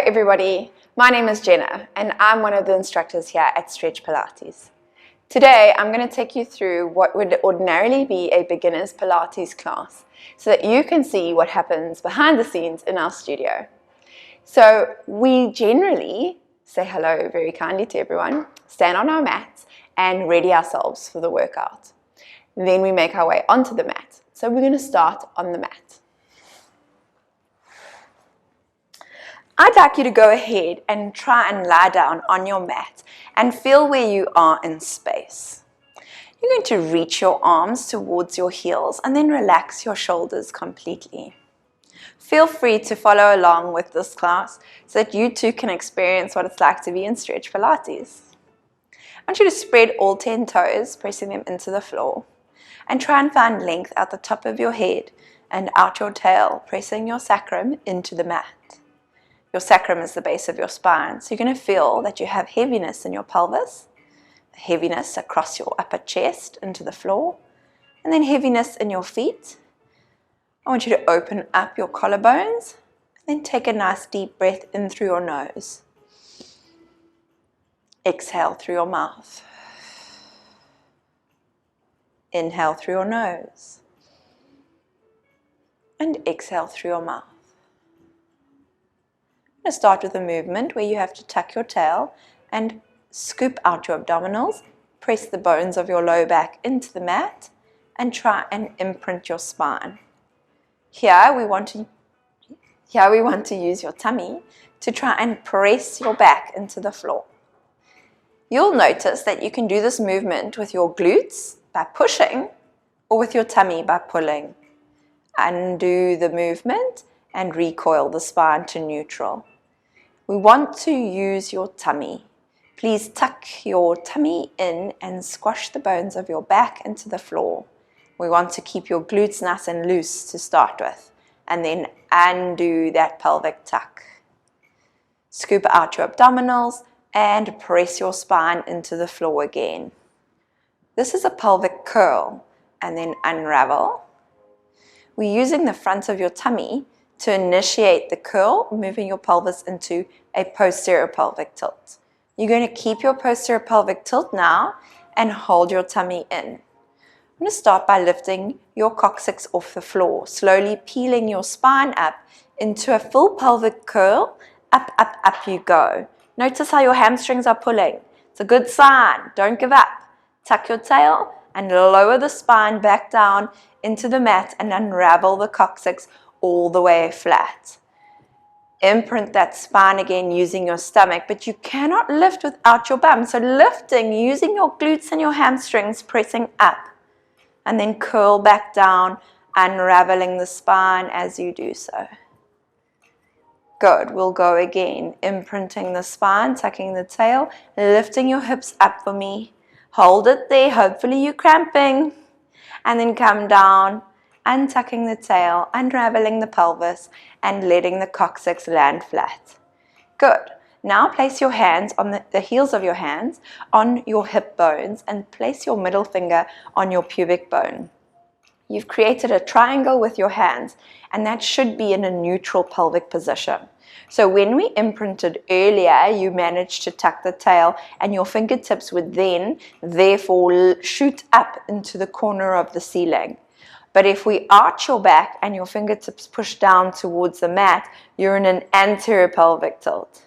everybody, my name is Jenna and I'm one of the instructors here at Stretch Pilates. Today I'm going to take you through what would ordinarily be a beginner's Pilates class so that you can see what happens behind the scenes in our studio. So we generally say hello very kindly to everyone, stand on our mats and ready ourselves for the workout. Then we make our way onto the mat. So we're going to start on the mat. I'd like you to go ahead and try and lie down on your mat and feel where you are in space. You're going to reach your arms towards your heels and then relax your shoulders completely. Feel free to follow along with this class so that you too can experience what it's like to be in Stretch Pilates. I want you to spread all 10 toes, pressing them into the floor, and try and find length at the top of your head and out your tail, pressing your sacrum into the mat. Your sacrum is the base of your spine, so you're going to feel that you have heaviness in your pelvis, heaviness across your upper chest into the floor, and then heaviness in your feet. I want you to open up your collarbones, and then take a nice deep breath in through your nose. Exhale through your mouth. Inhale through your nose, and exhale through your mouth. I'm going to start with a movement where you have to tuck your tail and scoop out your abdominals, press the bones of your low back into the mat, and try and imprint your spine. Here we want to use your tummy to try and press your back into the floor. You'll notice that you can do this movement with your glutes by pushing or with your tummy by pulling. Undo the movement and recoil the spine to neutral. We want to use your tummy. Please tuck your tummy in and squash the bones of your back into the floor. We want to keep your glutes nice and loose to start with, and then undo that pelvic tuck. Scoop out your abdominals and press your spine into the floor again. This is a pelvic curl, and then unravel. We're using the front of your tummy to initiate the curl, moving your pelvis into a posterior pelvic tilt. You're going to keep your posterior pelvic tilt now and hold your tummy in. I'm going to start by lifting your coccyx off the floor, slowly peeling your spine up into a full pelvic curl. Up, up, up you go. Notice how your hamstrings are pulling. It's a good sign. Don't give up. Tuck your tail and lower the spine back down into the mat and unravel the coccyx all the way flat. Imprint that spine again using your stomach, but you cannot lift without your bum. So lifting using your glutes and your hamstrings, pressing up, and then curl back down, unraveling the spine as you do so. Good. We'll go again. Imprinting the spine, tucking the tail, lifting your hips up for me. Hold it there. Hopefully you're cramping. And then come down, untucking the tail, unraveling the pelvis, and letting the coccyx land flat. Good. Now place your hands on the heels of your hands on your hip bones and place your middle finger on your pubic bone. You've created a triangle with your hands, and that should be in a neutral pelvic position. So when we imprinted earlier, you managed to tuck the tail and your fingertips would then therefore shoot up into the corner of the ceiling. But if we arch your back and your fingertips push down towards the mat, you're in an anterior pelvic tilt.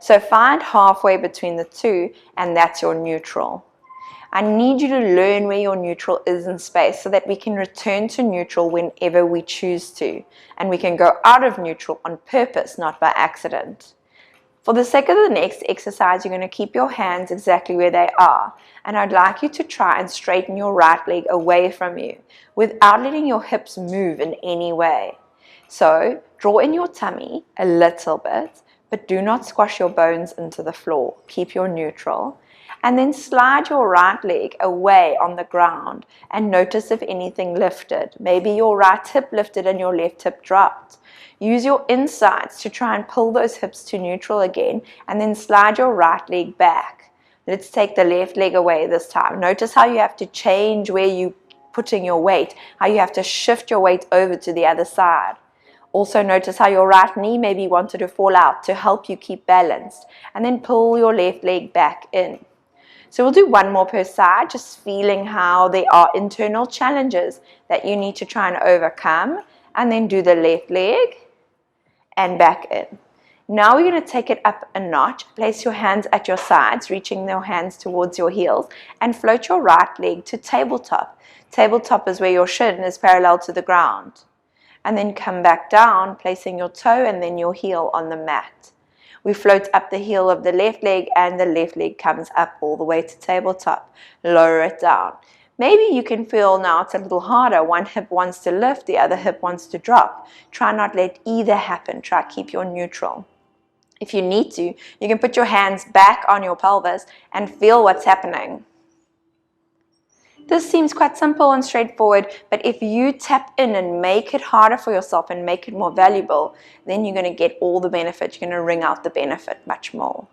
So find halfway between the two, and that's your neutral. I need you to learn where your neutral is in space so that we can return to neutral whenever we choose to. And we can go out of neutral on purpose, not by accident. For the sake of the next exercise, you're going to keep your hands exactly where they are. And I'd like you to try and straighten your right leg away from you without letting your hips move in any way. So draw in your tummy a little bit, but do not squash your bones into the floor. Keep your neutral. And then slide your right leg away on the ground and notice if anything lifted. Maybe your right hip lifted and your left hip dropped. Use your insides to try and pull those hips to neutral again, and then slide your right leg back. Let's take the left leg away this time. Notice how you have to change where you're putting your weight, how you have to shift your weight over to the other side. Also notice how your right knee maybe wanted to fall out to help you keep balanced. And then pull your left leg back in. So we'll do one more per side, just feeling how there are internal challenges that you need to try and overcome. And then do the left leg and back in. Now we're going to take it up a notch. Place your hands at your sides, reaching your hands towards your heels, and float your right leg to tabletop. Tabletop is where your shin is parallel to the ground. And then come back down, placing your toe and then your heel on the mat. We float up the heel of the left leg, and the left leg comes up all the way to tabletop. Lower it down. Maybe you can feel now it's a little harder. One hip wants to lift, the other hip wants to drop. Try not let either happen. Try keep your neutral. If you need to, you can put your hands back on your pelvis and feel what's happening. This seems quite simple and straightforward, but if you tap in and make it harder for yourself and make it more valuable, then you're going to get all the benefit. You're going to wring out the benefit much more.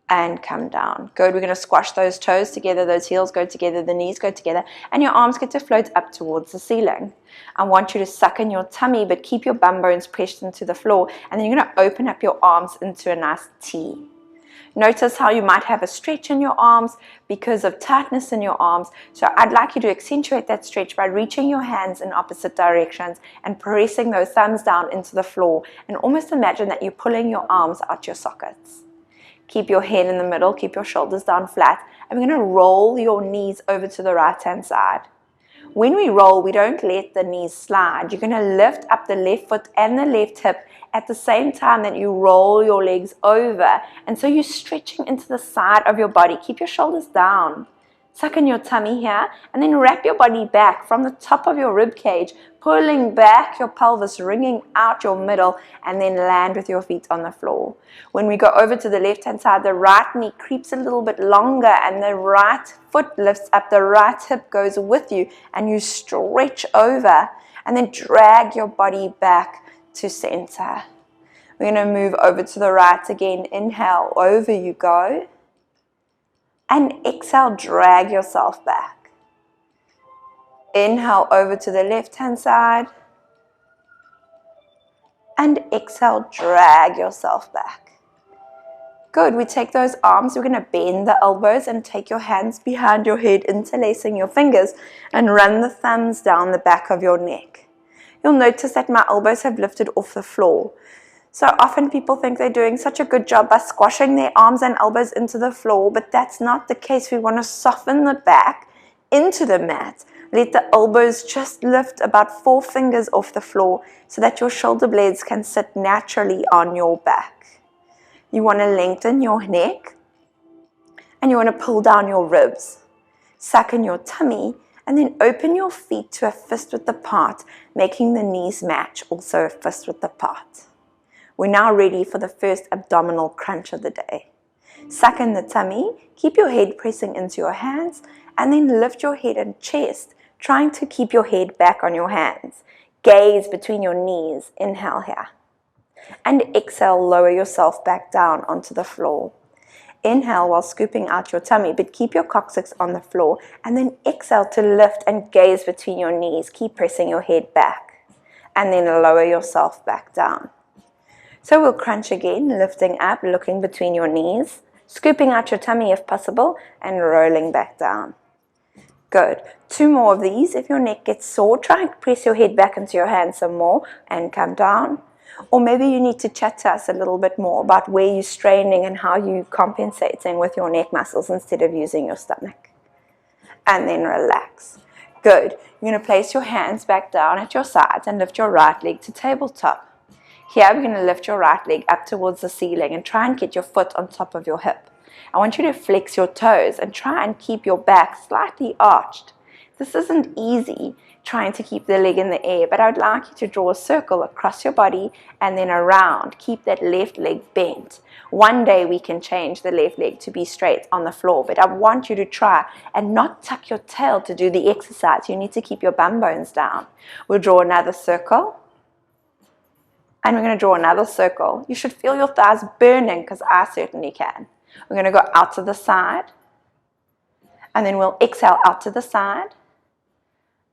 And come down. Good. We're going to squash those toes together, those heels go together, the knees go together, and your arms get to float up towards the ceiling. I want you to suck in your tummy, but keep your bum bones pressed into the floor, and then you're going to open up your arms into a nice T. Notice how you might have a stretch in your arms because of tightness in your arms. So I'd like you to accentuate that stretch by reaching your hands in opposite directions and pressing those thumbs down into the floor, and almost imagine that you're pulling your arms out your sockets. Keep your head in the middle, keep your shoulders down flat, and we're going to roll your knees over to the right hand side. When we roll, we don't let the knees slide. You're going to lift up the left foot and the left hip at the same time that you roll your legs over. And so you're stretching into the side of your body. Keep your shoulders down. Suck in your tummy here, and then wrap your body back from the top of your rib cage, pulling back your pelvis, wringing out your middle, and then land with your feet on the floor. When we go over to the left-hand side, the right knee creeps a little bit longer, and the right foot lifts up, the right hip goes with you, and you stretch over, and then drag your body back to center. We're going to move over to the right again. Inhale, over you go. And exhale, drag yourself back. Inhale over to the left-hand side. And exhale, drag yourself back. Good. We take those arms. We're going to bend the elbows and take your hands behind your head, interlacing your fingers, and run the thumbs down the back of your neck. You'll notice that my elbows have lifted off the floor. So often people think they're doing such a good job by squashing their arms and elbows into the floor, but that's not the case. We want to soften the back into the mat. Let the elbows just lift about 4 fingers off the floor so that your shoulder blades can sit naturally on your back. You want to lengthen your neck, and you want to pull down your ribs. Suck in your tummy, and then open your feet to a fist width apart, making the knees match, also a fist width apart. We're now ready for the first abdominal crunch of the day. Suck in the tummy, keep your head pressing into your hands, and then lift your head and chest, trying to keep your head back on your hands. Gaze between your knees. Inhale here. And exhale, lower yourself back down onto the floor. Inhale while scooping out your tummy, but keep your coccyx on the floor, and then exhale to lift and gaze between your knees. Keep pressing your head back, and then lower yourself back down. So we'll crunch again, lifting up, looking between your knees, scooping out your tummy if possible, and rolling back down. Good. 2 more of these. If your neck gets sore, try and press your head back into your hands some more and come down. Or maybe you need to chat to us a little bit more about where you're straining and how you're compensating with your neck muscles instead of using your stomach. And then relax. Good. You're going to place your hands back down at your sides and lift your right leg to tabletop. Here we're going to lift your right leg up towards the ceiling and try and get your foot on top of your hip. I want you to flex your toes and try and keep your back slightly arched. This isn't easy, trying to keep the leg in the air, but I would like you to draw a circle across your body and then around. Keep that left leg bent. One day we can change the left leg to be straight on the floor, but I want you to try and not tuck your tail to do the exercise. You need to keep your bum bones down. We'll draw another circle. And we're going to draw another circle. You should feel your thighs burning because I certainly can. We're going to go out to the side. And then we'll exhale out to the side.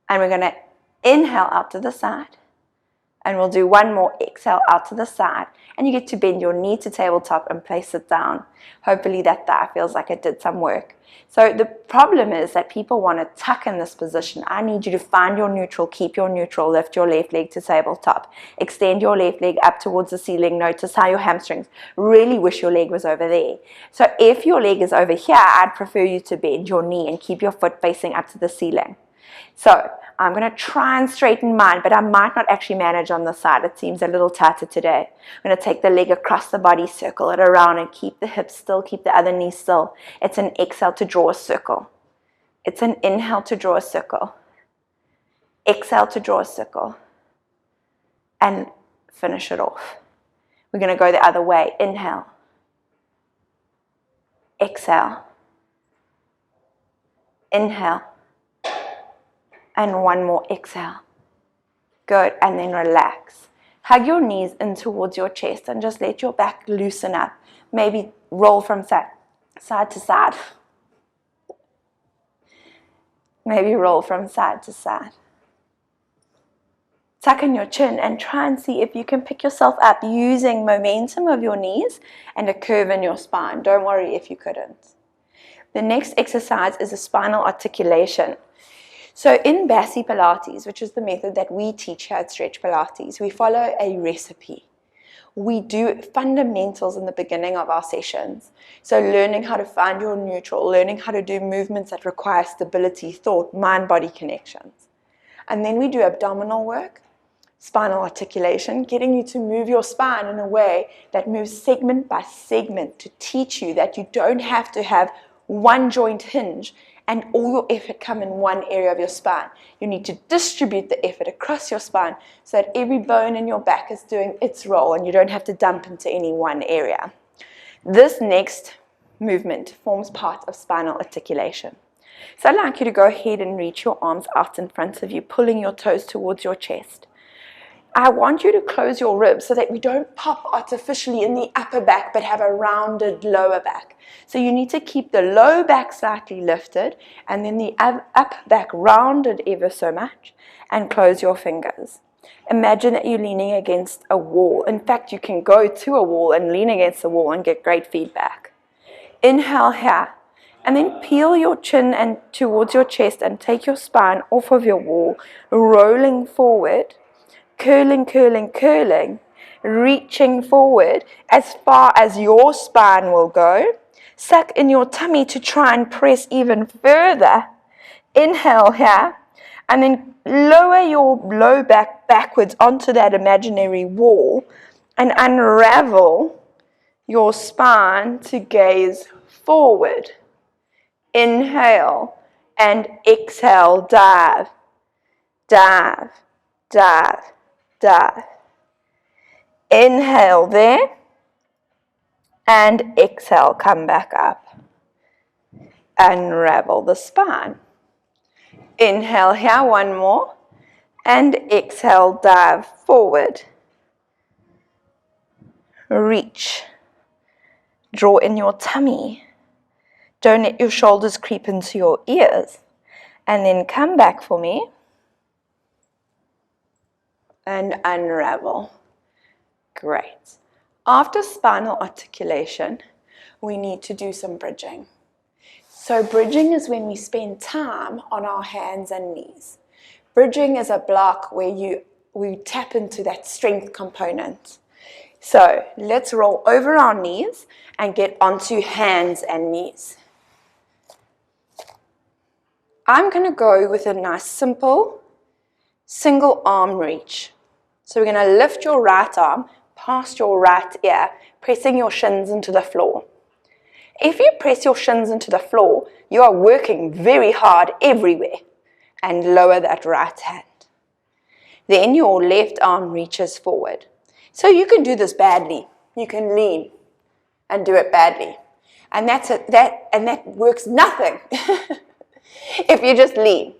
And we're going to inhale out to the side. And we'll do one more. Exhale out to the side. And you get to bend your knee to tabletop and place it down. Hopefully that thigh feels like it did some work. So the problem is that people want to tuck in this position. I need you to find your neutral, keep your neutral, lift your left leg to tabletop. Extend your left leg up towards the ceiling. Notice how your hamstrings, really wish your leg was over there. So if your leg is over here, I'd prefer you to bend your knee and keep your foot facing up to the ceiling. So I'm going to try and straighten mine, but I might not actually manage on the side. It seems a little tighter today. I'm going to take the leg across the body, circle it around, and keep the hips still, keep the other knee still. It's an exhale to draw a circle. It's an inhale to draw a circle. Exhale to draw a circle. And finish it off. We're going to go the other way. Inhale. Exhale. Inhale. And one more exhale. Good. And then relax. Hug your knees in towards your chest and just let your back loosen up. Maybe roll from side to side. Maybe roll from side to side. Tuck in your chin and try and see if you can pick yourself up using momentum of your knees and a curve in your spine. Don't worry if you couldn't. The next exercise is a spinal articulation. So in Bassi Pilates, which is the method that we teach here at Stretch Pilates, we follow a recipe. We do fundamentals in the beginning of our sessions. So learning how to find your neutral, learning how to do movements that require stability, thought, mind-body connections. And then we do abdominal work, spinal articulation, getting you to move your spine in a way that moves segment by segment to teach you that you don't have to have one joint hinge and all your effort come in one area of your spine. You need to distribute the effort across your spine so that every bone in your back is doing its role and you don't have to dump into any one area. This next movement forms part of spinal articulation. So I'd like you to go ahead and reach your arms out in front of you, pulling your toes towards your chest. I want you to close your ribs so that we don't pop artificially in the upper back but have a rounded lower back. So you need to keep the low back slightly lifted and then the upper back rounded ever so much, and close your fingers. Imagine that you're leaning against a wall. In fact, you can go to a wall and lean against the wall and get great feedback. Inhale here and then peel your chin and towards your chest and take your spine off of your wall, rolling forward. Curling, curling, curling, reaching forward as far as your spine will go. Suck in your tummy to try and press even further. Inhale here, and then lower your low back backwards onto that imaginary wall and unravel your spine to gaze forward. Inhale and exhale, dive, dive, dive. Dive. Inhale there and exhale, come back up. Unravel the spine. Inhale here, one more, and exhale, dive forward. Reach. Draw in your tummy. Don't let your shoulders creep into your ears. And then come back for me. And unravel. Great. After spinal articulation, we need to do some bridging. So bridging is when we spend time on our hands and knees. Bridging is a block where we tap into that strength component. So let's roll over our knees and get onto hands and knees. I'm going to go with a nice simple single arm reach. So we're going to lift your right arm past your right ear, pressing your shins into the floor. If you press your shins into the floor, you are working very hard everywhere, and lower that right hand. Then your left arm reaches forward. So you can do this badly. You can lean and do it badly. And that works nothing if you just lean.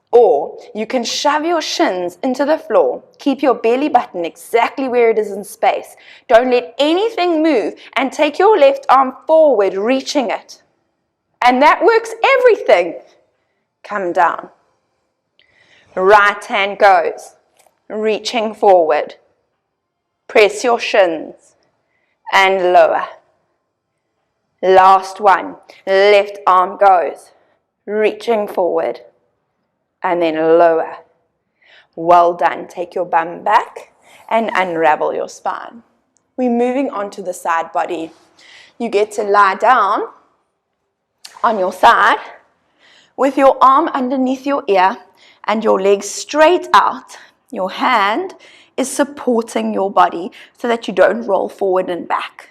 Or you can shove your shins into the floor, keep your belly button exactly where it is in space. Don't let anything move and take your left arm forward, reaching it. And that works everything. Come down. Right hand goes. reaching forward. Press your shins and lower. Last one, left arm goes, reaching forward and then lower. Well done. Take your bum back and unravel your spine. We're moving on to the side body. You get to lie down on your side with your arm underneath your ear and your legs straight out. Your hand is supporting your body so that you don't roll forward and back.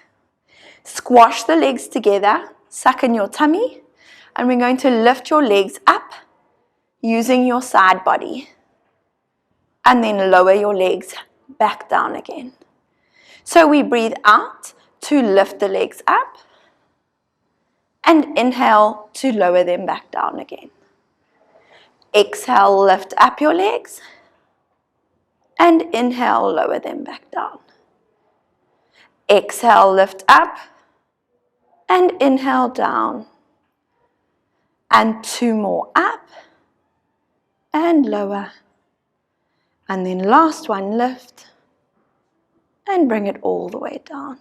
Squash the legs together, suck in your tummy, and we're going to lift your legs up using your side body. And then lower your legs back down again. So we breathe out to lift the legs up and inhale to lower them back down again. Exhale, lift up your legs and inhale, lower them back down. Exhale, lift up and inhale down. And 2 more up and lower. And then last one, lift and bring it all the way down.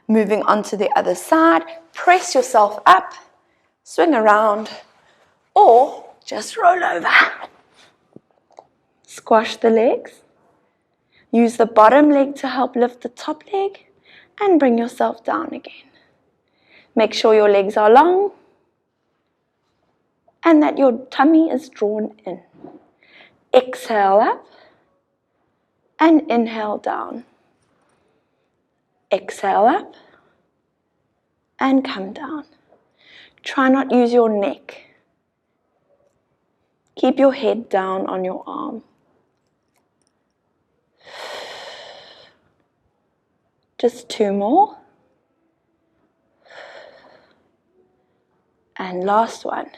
Moving on to the other side, press yourself up, swing around, or just roll over. Squash the legs. Use the bottom leg to help lift the top leg and bring yourself down again. Make sure your legs are long and that your tummy is drawn in. Exhale up and inhale down. Exhale up and come down. Try not use your neck. Keep your head down on your arm. Just 2 more. And last one.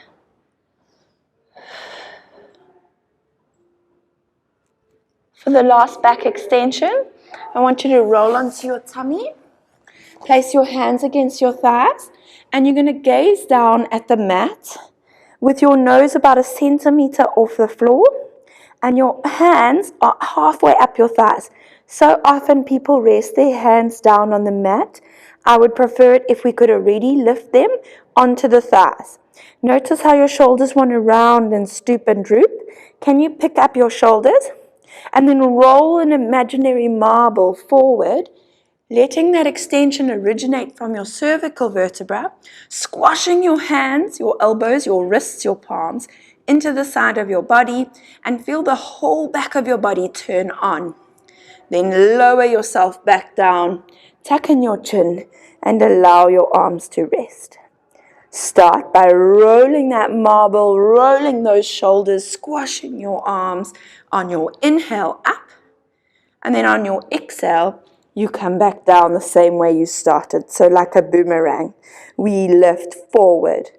For the last back extension, I want you to roll onto your tummy. Place your hands against your thighs, and you're going to gaze down at the mat with your nose about 1 centimeter off the floor, and your hands are halfway up your thighs. So often people rest their hands down on the mat. I would prefer it if we could already lift them onto the thighs. Notice how your shoulders want to round and stoop and droop. Can you pick up your shoulders? And then roll an imaginary marble forward, letting that extension originate from your cervical vertebra, squashing your hands, your elbows, your wrists, your palms into the side of your body, and feel the whole back of your body turn on. Then lower yourself back down, tuck in your chin, and allow your arms to rest. Start by rolling that marble, rolling those shoulders, squashing your arms on your inhale up, and then on your exhale, you come back down the same way you started. So like a boomerang, we lift forward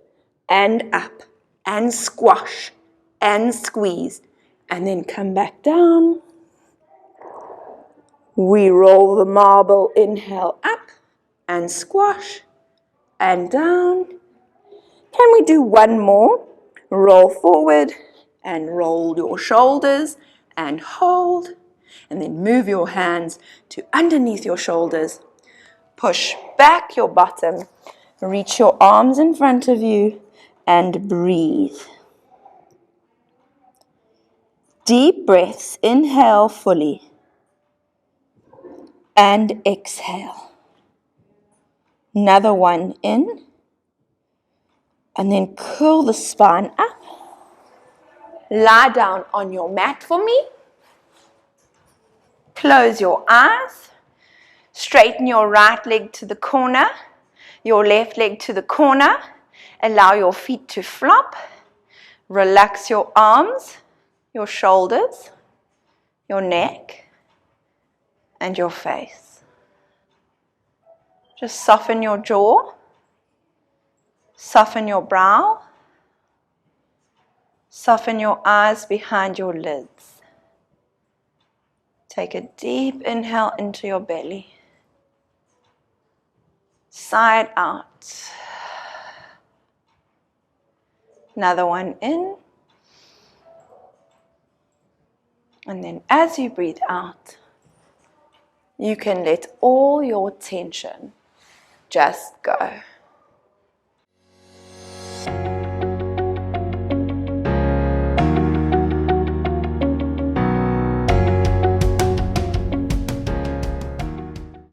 and up and squash and squeeze, and then come back down. We roll the marble, inhale up and squash and down. Can we do one more? Roll forward and roll your shoulders and hold. And then move your hands to underneath your shoulders. Push back your bottom. Reach your arms in front of you and breathe. Deep breaths. Inhale fully. And exhale. Another one in. And then curl the spine up. Lie down on your mat for me. Close your eyes. Straighten your right leg to the corner. Your left leg to the corner. Allow your feet to flop. Relax your arms, your shoulders, your neck, and your face. Just soften your jaw. Soften your brow. Soften your eyes behind your lids. Take a deep inhale into your belly. Side out. Another one in. And then as you breathe out, you can let all your tension just go.